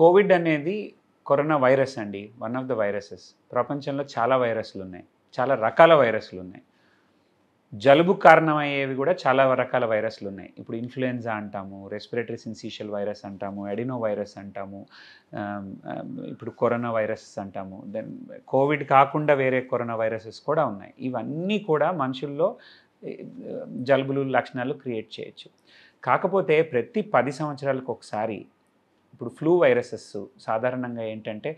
Covid అనేది corona virus అండి. One of the viruses. ప్రపంచంలో చాలా వైరస్‌లు ఉన్నాయి. చాలా రకాల వైరస్‌లు ఉన్నాయి. జలుబుకు కారణమయ్యేవి కూడా చాలా రకాల వైరస్‌లు ఉన్నాయి. ఇప్పుడు ఇన్‌ఫ్లుయెన్జా అంటాము, రెస్పిరేటరీ సిన్సిషియల్ వైరస్ అంటాము, అడినో వైరస్ అంటాము, ఇప్పుడు కరోనా వైరస్ అంటాము. దెన్ కోవిడ్ కాకుండా వేరే కరోనా వైరసెస్ కూడా ఉన్నాయి. ఇవన్నీ కూడా మనుషుల్లో ఎ జలుబులు లక్షణాలు క్రియేట్ చేయొచ్చు. కాకపోతే ప్రతి 10 సంవత్సరాలకు ఒకసారి ఇప్పుడు ఫ్లూ వైరసెస్ సాధారణంగా ఏంటంటే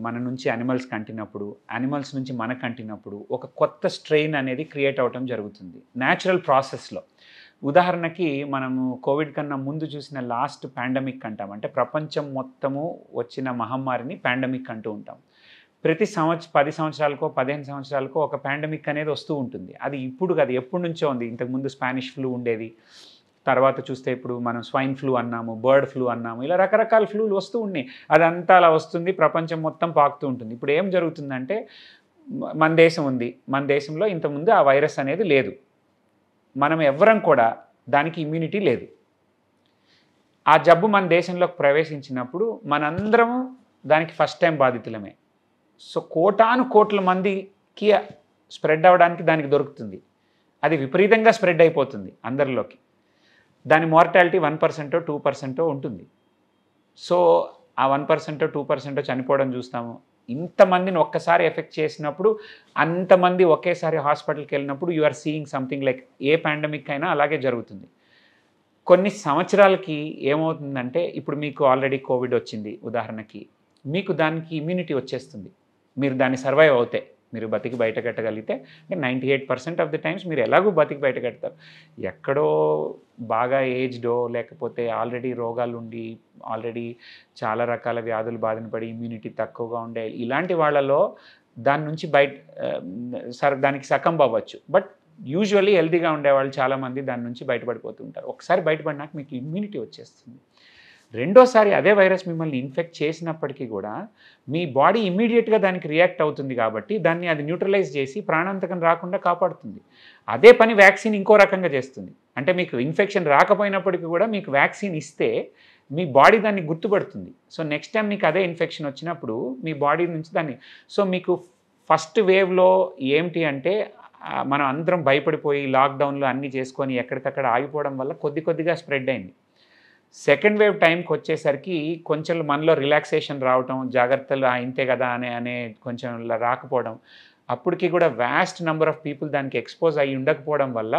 మన నుంచి యానిమల్స్‌కి అంటినప్పుడు, యానిమల్స్ నుంచి మనకు అంటినప్పుడు ఒక కొత్త స్ట్రెయిన్ అనేది క్రియేట్ అవ్వటం జరుగుతుంది. న్యాచురల్ ప్రాసెస్‌లో. ఉదాహరణకి మనము కోవిడ్ కన్నా ముందు చూసిన లాస్ట్ పాండమిక్ అంటాం. అంటే ప్రపంచం మొత్తము వచ్చిన మహమ్మారిని పాండమిక్ అంటూ ఉంటాం. ప్రతి 10 సంవత్సరాలకో, 15 సంవత్సరాలకో ఒక పాండమిక్ అనేది వస్తూ ఉంటుంది. అది ఇప్పుడు కాదు, ఎప్పటినుంచో ఉంది. ఇంతకుముందు స్పానిష్ ఫ్లూ ఉండేది. తర్వాత చూస్తే ఇప్పుడు మనం స్వైన్ ఫ్లూ అన్నాము, బర్డ్ ఫ్లూ అన్నాము. ఇలా రకరకాల ఫ్లూలు వస్తూ ఉన్నాయి. అదంతా అలా వస్తుంది. ప్రపంచం మొత్తం పాకుతూ ఉంటుంది. ఇప్పుడు ఏం జరుగుతుందంటే మన దేశం ఉంది. మన దేశంలో ఇంతకుముందు ఆ వైరస్ అనేది లేదు. మనం ఎవ్వరం కూడా దానికి ఇమ్యూనిటీ లేదు. ఆ జబ్బు మన దేశంలోకి ప్రవేశించినప్పుడు మనందరము దానికి ఫస్ట్ టైం బాధితులమే. సో కోటాను కోట్ల మందికి స్ప్రెడ్ అవ్వడానికి దానికి దొరుకుతుంది. అది విపరీతంగా స్ప్రెడ్ అయిపోతుంది అందరిలోకి. దాని మార్టాలిటీ 1%, 2% ఉంటుంది. సో ఆ 1%, 2% చనిపోవడం చూస్తాము. ఇంతమందిని ఒక్కసారి ఎఫెక్ట్ చేసినప్పుడు అంతమంది ఒకేసారి హాస్పిటల్కి వెళ్ళినప్పుడు you are seeing something like a pandemic అయినా అలాగే జరుగుతుంది. కొన్ని సంవత్సరాలకి ఏమవుతుందంటే ఇప్పుడు మీకు ఆల్రెడీ కోవిడ్ వచ్చింది ఉదాహరణకి. మీకు దానికి ఇమ్యూనిటీ వచ్చేస్తుంది. మీరు దాన్ని సర్వైవ్ అవుతే, మీరు బతికి బయటకట్టగలిగితే 98% ఆఫ్ ది టైమ్స్ మీరు ఎలాగూ బతికి బయటకడతారు. ఎక్కడో బాగా ఏజ్డో లేకపోతే ఆల్రెడీ రోగాలు ఉండి ఆల్రెడీ చాలా రకాల వ్యాధులు బారిన పడి ఇమ్యూనిటీ తక్కువగా ఉండే ఇలాంటి వాళ్ళలో దాని నుంచి దానికి సకంబ్ అవ్వచ్చు. బట్ యూజువల్లీ హెల్తీగా ఉండేవాళ్ళు చాలామంది దాని నుంచి బయటపడిపోతూ ఉంటారు. ఒకసారి బయటపడినాక మీకు ఇమ్యూనిటీ వచ్చేస్తుంది. రెండోసారి అదే వైరస్ మిమ్మల్ని ఇన్ఫెక్ట్ చేసినప్పటికీ కూడా మీ బాడీ ఇమ్మీడియట్గా దానికి రియాక్ట్ అవుతుంది కాబట్టి దాన్ని అది న్యూట్రలైజ్ చేసి ప్రాణాంతకం రాకుండా కాపాడుతుంది. అదే పని వ్యాక్సిన్ ఇంకో రకంగా చేస్తుంది. అంటే మీకు ఇన్ఫెక్షన్ రాకపోయినప్పటికీ కూడా మీకు వ్యాక్సిన్ ఇస్తే మీ బాడీ దాన్ని గుర్తుపడుతుంది. సో నెక్స్ట్ టైం మీకు అదే ఇన్ఫెక్షన్ వచ్చినప్పుడు మీ బాడీ నుంచి దాన్ని మీకు ఫస్ట్ వేవ్లో ఏమిటి అంటే మనం అందరం భయపడిపోయి లాక్డౌన్లో అన్నీ చేసుకొని ఎక్కడికక్కడ ఆగిపోవడం వల్ల కొద్దిగా స్ప్రెడ్ అయింది. సెకండ్ వేవ్ టైంకి వచ్చేసరికి కొంచెం మనలో రిలాక్సేషన్ రావటం, జాగ్రత్తలు ఇంతే కదా అనే కొంచెం రాకపోవడం, అప్పటికి కూడా వాస్ట్ నెంబర్ ఆఫ్ పీపుల్ దానికి ఎక్స్పోజ్ అయ్యి ఉండకపోవడం వల్ల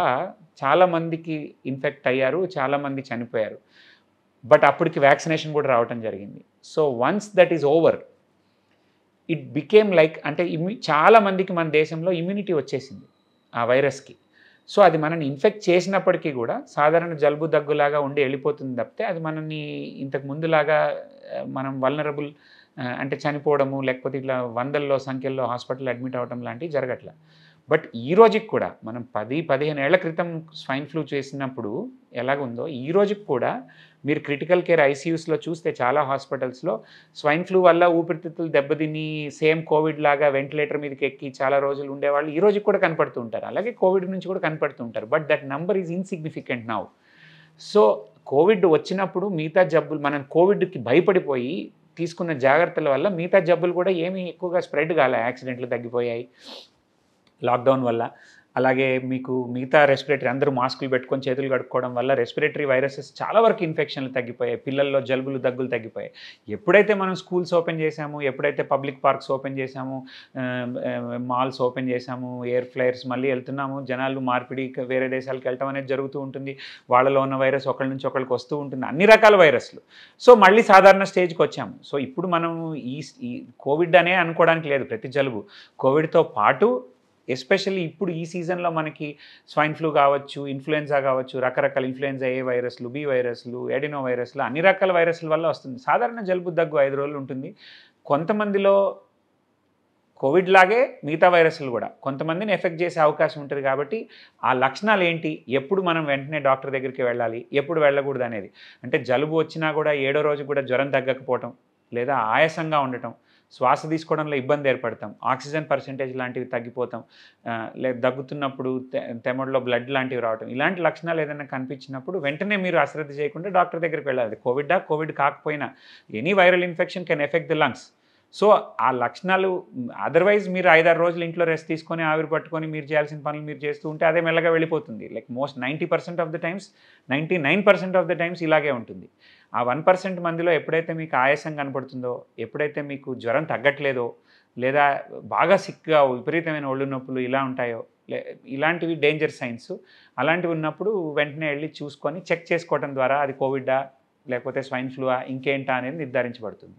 చాలామందికి ఇన్ఫెక్ట్ అయ్యారు, చాలామంది చనిపోయారు. బట్ అప్పటికి వ్యాక్సినేషన్ కూడా రావటం జరిగింది. So once that is over it became like అంటే చాలామందికి మన దేశంలో ఇమ్యూనిటీ వచ్చేసింది ఆ వైరస్కి. సో అది మనల్ని ఇన్ఫెక్ట్ చేసినప్పటికీ కూడా సాధారణ జలుబు దగ్గులాగా ఉండి వెళ్ళిపోతుంది తప్పితే అది మనల్ని ఇంతకు ముందులాగా మనం వల్నరబుల్ అంటే చనిపోవడము లేకపోతే ఇట్లా వందల్లో సంఖ్యల్లో హాస్పిటల్ అడ్మిట్ అవ్వడం లాంటివి జరగట్ల. బట్ ఈ రోజుకి కూడా మనం 10-15 ఏళ్ల క్రితం స్వైన్ ఫ్లూ చేసినప్పుడు ఎలాగుందో ఈ రోజుకి కూడా మీరు క్రిటికల్ కేర్ ఐసీయూస్లో చూస్తే చాలా హాస్పిటల్స్లో స్వైన్ ఫ్లూ వల్ల ఊపిరితిత్తులు దెబ్బతిని సేమ్ కోవిడ్ లాగా వెంటిలేటర్ మీదకి ఎక్కి చాలా రోజులు ఉండేవాళ్ళు ఈ రోజుకి కూడా కనపడుతూ ఉంటారు. అలాగే కోవిడ్ నుంచి కూడా కనపడుతూ ఉంటారు. But that number is insignificant now. So Covid వచ్చినప్పుడు మిగతా జబ్బులు మనం కోవిడ్కి భయపడిపోయి తీసుకున్న జాగ్రత్తల వల్ల మిగతా జబ్బులు కూడా ఏమీ ఎక్కువగా స్ప్రెడ్ కాలే. యాక్సిడెంట్లు తగ్గిపోయాయి లాక్డౌన్ వల్ల. అలాగే మీకు మిగతా రెస్పిరేటరీ అందరూ మాస్కులు పెట్టుకొని చేతులు కడుక్కోవడం వల్ల రెస్పిరేటరీ వైరసెస్ చాలా వరకు ఇన్ఫెక్షన్లు తగ్గిపోయాయి. పిల్లల్లో జలుబులు దగ్గులు తగ్గిపోయాయి. ఎప్పుడైతే మనం స్కూల్స్ ఓపెన్ చేసాము, ఎప్పుడైతే పబ్లిక్ పార్క్స్ ఓపెన్ చేసాము, మాల్స్ ఓపెన్ చేసాము, ఎయిర్ ఫ్లైర్స్ మళ్ళీ వెళ్తున్నాము, జనాలు మార్పిడి వేరే దేశాలకు వెళ్ళటం అనేది జరుగుతూ ఉంటుంది. వాళ్ళలో ఉన్న వైరస్ ఒకళ్ళ నుంచి ఒకళ్ళకి వస్తూ ఉంటుంది. అన్ని రకాల వైరస్లు. సో మళ్ళీ సాధారణ స్టేజ్కి వచ్చాము. సో ఇప్పుడు మనం ఈ కోవిడ్ అనే అనుకోవడానికి లేదు. ప్రతి జలుబు కోవిడ్తో పాటు ఎస్పెషల్లీ ఇప్పుడు ఈ సీజన్లో మనకి స్వైన్ ఫ్లూ కావచ్చు, ఇన్ఫ్లుయెన్జా కావచ్చు, రకరకాల ఇన్ఫ్లుయెన్జా ఏ వైరస్లు, బి వైరస్లు, ఎడినో వైరస్లు అన్ని రకాల వైరస్ల వల్ల వస్తుంది. సాధారణ జలుబు దగ్గు 5 రోజులు ఉంటుంది. కొంతమందిలో కోవిడ్ లాగే మిగతా వైరస్లు కూడా కొంతమందిని ఎఫెక్ట్ చేసే అవకాశం ఉంటుంది. కాబట్టి ఆ లక్షణాలు ఏంటి, ఎప్పుడు మనం వెంటనే డాక్టర్ దగ్గరికి వెళ్ళాలి, ఎప్పుడు వెళ్ళకూడదు అనేది. అంటే జలుబు వచ్చినా కూడా 7వ రోజు కూడా జ్వరం తగ్గకపోవటం లేదా ఆయాసంగా ఉండటం, శ్వాస తీసుకోవడంలో ఇబ్బంది ఏర్పడతాం, ఆక్సిజన్ పర్సెంటేజ్ లాంటివి తగ్గిపోతాం, లేదా దగ్గుతున్నప్పుడు తెమడలో బ్లడ్ లాంటివి రావటం, ఇలాంటి లక్షణాలు ఏదైనా కనిపించినప్పుడు వెంటనే మీరు అశ్రద్ధ చేయకుండా డాక్టర్ దగ్గరికి వెళ్ళాలి. కోవిడ్ కాకపోయినా any viral infection can affect the lungs. So ఆ లక్షణాలు అదర్వైజ్ మీరు 5-6 రోజులు ఇంట్లో రెస్ట్ తీసుకొని ఆవిరి పట్టుకొని మీరు చేయాల్సిన పనులు మీరు చేస్తూ ఉంటే అదే మెల్లగా వెళ్ళిపోతుంది. Like most 90% of the times, 99% of the times ఇలాగే ఉంటుంది. ఆ 1% మందిలో ఎప్పుడైతే మీకు ఆయాసం కనపడుతుందో, ఎప్పుడైతే మీకు జ్వరం తగ్గట్లేదో, లేదా బాగా సిక్గా విపరీతమైన ఒళ్ళు నొప్పులు ఇలా ఉంటాయో, ఇలాంటివి డేంజర్ సైన్స్. అలాంటివి ఉన్నప్పుడు వెంటనే వెళ్ళి చూసుకొని చెక్ చేసుకోవడం ద్వారా అది కోవిడా లేకపోతే స్వైన్ ఫ్లూవా ఇంకేంటా అనేది నిర్ధారించబడుతుంది.